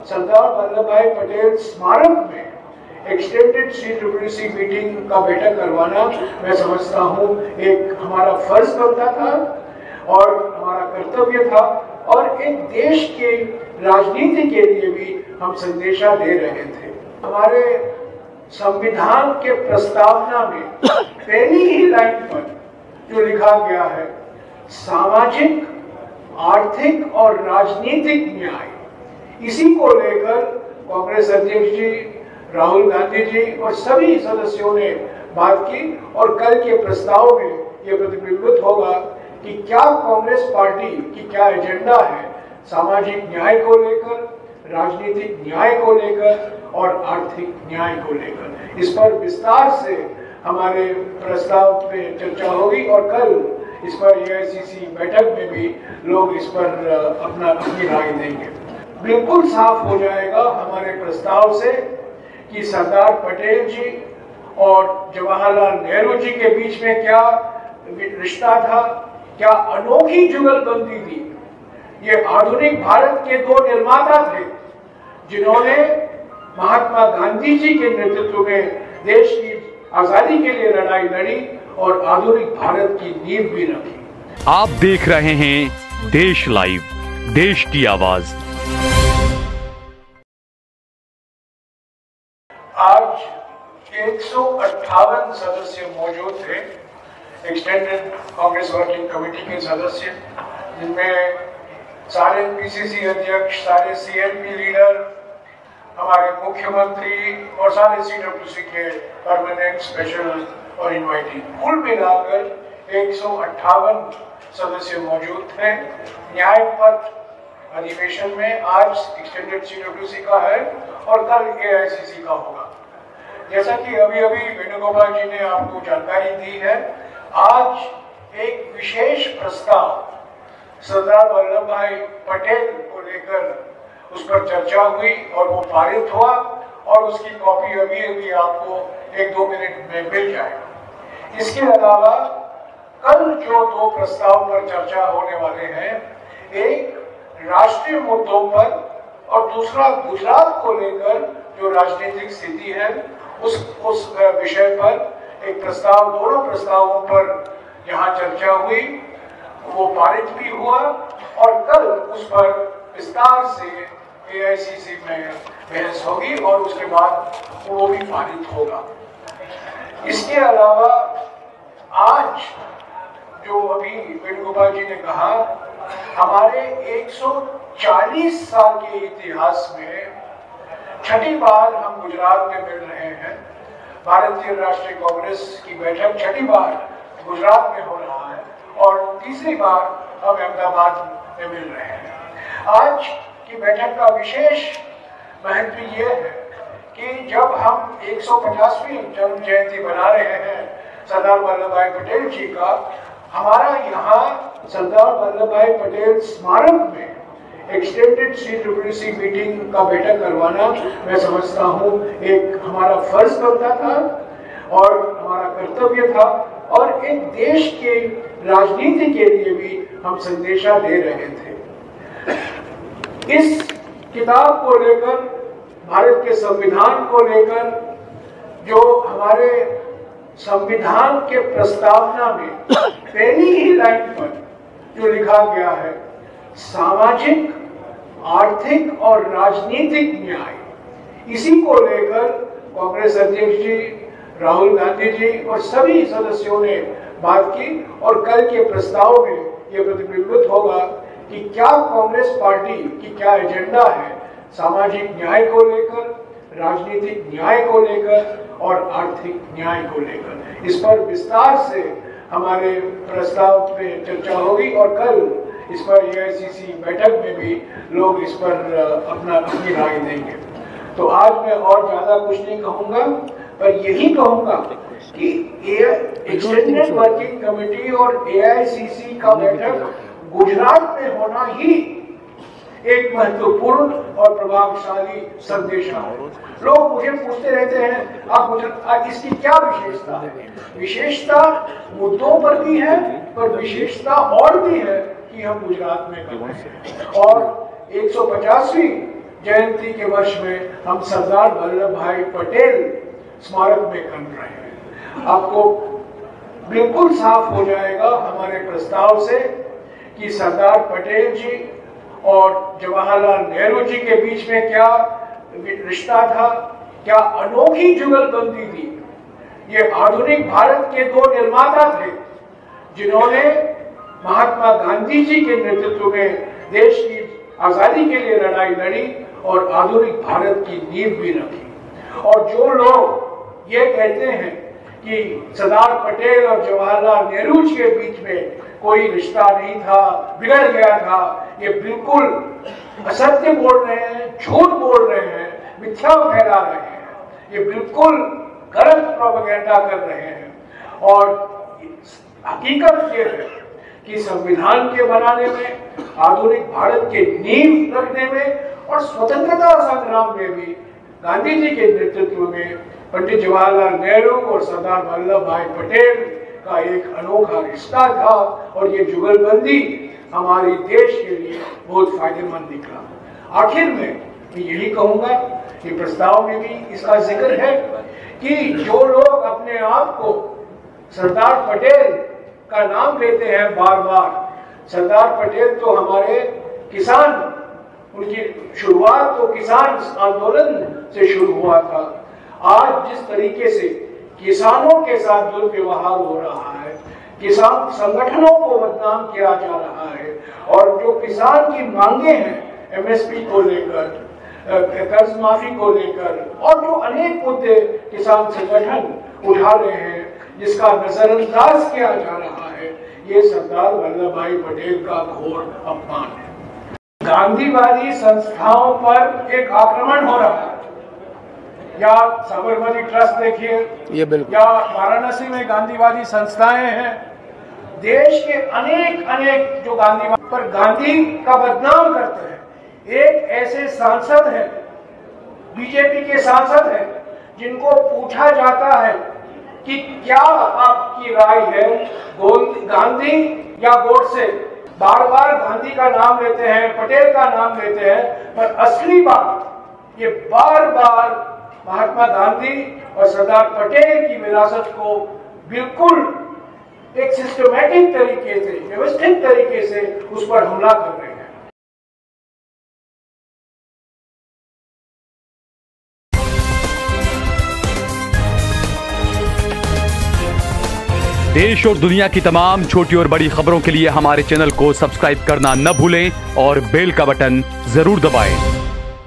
सरदार वल्लभ भाई पटेल स्मारक में एक्सटेंडेड CCC मीटिंग का बैठक करवाना मैं समझता हूँ एक हमारा फर्ज बनता था और हमारा कर्तव्य था और एक देश के राजनीति के लिए भी हम संदेशा दे रहे थे। हमारे संविधान के प्रस्तावना में पहली ही लाइन पर जो लिखा गया है, सामाजिक, आर्थिक और राजनीतिक न्याय, इसी को लेकर कांग्रेस अध्यक्ष जी, राहुल गांधी जी और सभी सदस्यों ने बात की और कल के प्रस्ताव में यह प्रतिबिंबित होगा कि क्या कांग्रेस पार्टी की क्या एजेंडा है सामाजिक न्याय को लेकर, राजनीतिक न्याय को लेकर और आर्थिक न्याय को लेकर। इस पर विस्तार से हमारे प्रस्ताव पे चर्चा होगी और कल इस पर AICC बैठक में भी लोग इस पर अपनी राय देंगे। बिल्कुल साफ हो जाएगा हमारे प्रस्ताव से कि सरदार पटेल जी और जवाहरलाल नेहरू जी के बीच में क्या रिश्ता था, क्या अनोखी जुगलबंदी थी। ये आधुनिक भारत के दो निर्माता थे जिन्होंने महात्मा गांधी जी के नेतृत्व में देश की आजादी के लिए लड़ाई लड़ी और आधुनिक भारत की नींव भी रखी। आप देख रहे हैं देश लाइव, देश की आवाज। आज 158 सदस्य मौजूद थे, एक्सटेंडेड कांग्रेस वर्किंग कमेटी के सदस्य, जिनमें सारे PCC अध्यक्ष, सारे CLP लीडर, हमारे मुख्यमंत्री और सारे CWC के परमानेंट, स्पेशल और इनवाइटेड, कुल मिलाकर 158 सदस्य मौजूद थे। न्याय पथ अधिवेशन में आज एक्सटेंडेड CWC का है और कल AICC का होगा। जैसा कि अभी वेणुगोपाल जी ने आपको जानकारी दी है, आज एक विशेष प्रस्ताव सरदार वल्लभ भाई पटेल को लेकर उस पर चर्चा हुई और वो पारित हुआ और उसकी कॉपी अभी आपको 1-2 मिनट में मिल जाएगा। इसके अलावा कल जो 2 प्रस्ताव पर चर्चा होने वाले हैं, एक राष्ट्रीय मुद्दों पर और दूसरा गुजरात को लेकर जो राजनीतिक स्थिति है उस विषय पर एक प्रस्ताव, दोनों प्रस्तावों पर यहाँ चर्चा हुई, वो पारित भी हुआ और कल उस पर विस्तार से AICC में बहस होगी और उसके बाद वो भी पारित होगा। इसके अलावा आज जो अभी वेणुगोपाल जी ने कहा, हमारे 140 साल के इतिहास में छठी बार हम गुजरात में मिल रहे हैं। भारतीय राष्ट्रीय कांग्रेस की बैठक छठी बार गुजरात में हो रहा है और तीसरी बार हम अहमदाबाद में मिल रहे हैं। आज की बैठक का विशेष महत्व ये है कि जब हम 150वीं जन्म जयंती मना रहे हैं सरदार वल्लभ भाई पटेल जी का, हमारा यहाँ सरदार वल्लभ भाई पटेल स्मारक में एक्सटेंडेड CCC मीटिंग का बैठक करवाना मैं समझता हूँ एक हमारा फर्ज बनता था और हमारा कर्तव्य था और एक देश के राजनीति के लिए भी हम संदेशा दे रहे थे। इस किताब को लेकर, भारत के संविधान को लेकर, जो हमारे संविधान के प्रस्तावना में पहली ही लाइन पर जो लिखा गया है, सामाजिक, आर्थिक और राजनीतिक न्याय, इसी को लेकर कांग्रेस अध्यक्ष जी, राहुल गांधी जी और सभी सदस्यों ने बात की और कल के प्रस्ताव में यह प्रतिबिंबित होगा कि क्या कांग्रेस पार्टी की क्या एजेंडा है सामाजिक न्याय को लेकर, राजनीतिक न्याय को लेकर और आर्थिक न्याय को लेकर। इस पर विस्तार से हमारे प्रस्ताव पे चर्चा होगी और कल इस पर AICC बैठक में भी लोग इस पर अपनी राय देंगे। तो आज मैं और ज्यादा कुछ नहीं कहूंगा, पर यही कहूंगा कि एक्सटेंडेड वर्किंग कमेटी और AICC का बैठक गुजरात में होना ही एक महत्वपूर्ण और प्रभावशाली संदेश है। लोग मुझे पूछते रहते हैं, आप इसकी क्या विशेषता है? विशेषता मुद्दों पर भी है, पर विशेषता और भी है कि हम गुजरात में कर रहे हैं और 150वीं जयंती के वर्ष में हम सरदार वल्लभ भाई पटेल स्मारक में कर रहे हैं। आपको बिल्कुल साफ हो जाएगा हमारे प्रस्ताव से कि सरदार पटेल जी और जवाहरलाल नेहरू जी के बीच में क्या रिश्ता था, क्या अनोखी जुगलबंदी थी। ये आधुनिक भारत के दो निर्माता थे जिन्होंने महात्मा गांधी जी के नेतृत्व में देश की आजादी के लिए लड़ाई लड़ी और आधुनिक भारत की नींव भी रखी। और जो लोग ये कहते हैं कि सरदार पटेल और जवाहरलाल नेहरू जी के बीच में कोई रिश्ता नहीं था, बिगड़ गया था, ये बिल्कुल असत्य बोल रहे हैं, झूठ बोल रहे हैं, मिथ्या फैला रहे हैं, ये बिल्कुल गलत प्रोपेगेंडा कर रहे हैं। और हकीकत ये है कि संविधान के बनाने में, आधुनिक भारत के नींव रखने में और स्वतंत्रता संग्राम में भी गांधी जी के नेतृत्व में पंडित जवाहरलाल नेहरू और सरदार वल्लभ भाई पटेल का एक अनोखा रिश्ता था। और ये जुगलबंदी हमारे देश के लिए बहुत फायदेमंद निकला। आखिर में मैं यही कहूंगा कि प्रस्ताव में भी इसका जिक्र है कि जो लोग अपने आप को सरदार पटेल का नाम लेते हैं बार बार, सरदार पटेल तो हमारे किसान, उनकी शुरुआत तो किसान आंदोलन से शुरू हुआ था। आज जिस तरीके से किसानों के साथ दुर्व्यवहार हो रहा है, किसान संगठनों को बदनाम किया जा रहा है और जो किसान की मांगे हैं एमएसपी को लेकर, कर्ज माफी को लेकर और जो अनेक मुद्दे किसान संगठन उठा रहे हैं, जिसका नजरअंदाज किया जा रहा है, ये सरदार वल्लभ भाई पटेल का घोर अपमान है। गांधीवादी संस्थाओं पर एक आक्रमण हो रहा है। या साबरमती ट्रस्ट देखिए, ये बिल्कुल, या वाराणसी में गांधीवादी संस्थाएं हैं। देश के अनेक जो गांधीवादी पर गांधी का बदनाम करते हैं। एक ऐसे सांसद हैं, बीजेपी के सांसद हैं, जिनको पूछा जाता है कि क्या आपकी राय है, गांधी या गोडसे। बार बार गांधी का नाम लेते हैं, पटेल का नाम लेते हैं, पर असली बात ये बार बार महात्मा गांधी और सरदार पटेल की विरासत को बिल्कुल एक सिस्टमैटिक तरीके से, व्यवस्थित तरीके से उस पर हमला कर रहे हैं। देश और दुनिया की तमाम छोटी और बड़ी खबरों के लिए हमारे चैनल को सब्सक्राइब करना न भूलें और बेल का बटन जरूर दबाएं।